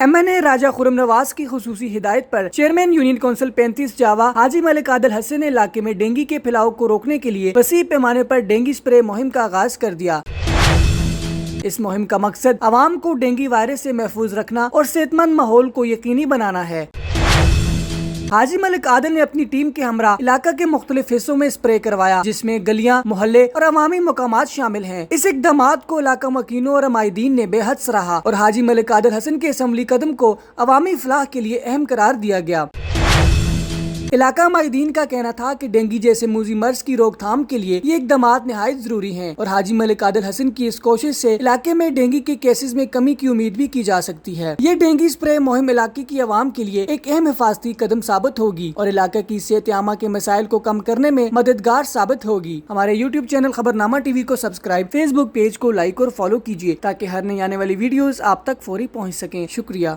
MNA راجہ خرم نواز کی خصوصی ہدایت پر چیئرمین یونین کونسل 35 جاوا حاجی ملک عادل حسن نے علاقے میں ڈینگی کے پھیلاؤ کو روکنے کے لیے وسیع پیمانے پر ڈینگی اسپرے مہم کا آغاز کر دیا۔ اس مہم کا مقصد عوام کو ڈینگی وائرس سے محفوظ رکھنا اور صحت مند ماحول کو یقینی بنانا ہے۔ حاجی ملک عادل نے اپنی ٹیم کے ہمراہ علاقہ کے مختلف حصوں میں اسپرے کروایا، جس میں گلیاں، محلے اور عوامی مقامات شامل ہیں۔ اس اقدامات کو علاقہ مکینوں اور عمائدین نے بے حد سراہا اور حاجی ملک عادل حسن کے اسمبلی قدم کو عوامی فلاح کے لیے اہم قرار دیا گیا۔ علاقہ عمائدین کا کہنا تھا کہ ڈینگی جیسے موذی مرض کی روک تھام کے لیے یہ اقدامات نہایت ضروری ہیں اور حاجی ملک عادل حسن کی اس کوشش سے علاقے میں ڈینگی کے کیسز میں کمی کی امید بھی کی جا سکتی ہے۔ یہ ڈینگی اسپرے مہم علاقے کی عوام کے لیے ایک اہم حفاظتی قدم ثابت ہوگی اور علاقے کی صحت عامہ کے مسائل کو کم کرنے میں مددگار ثابت ہوگی۔ ہمارے یوٹیوب چینل خبرنامہ ٹی وی کو سبسکرائب، فیس بک پیج کو لائک اور فالو کیجیے تاکہ ہر نئی آنے والی ویڈیوز آپ تک فوری پہنچ سکیں۔ شکریہ۔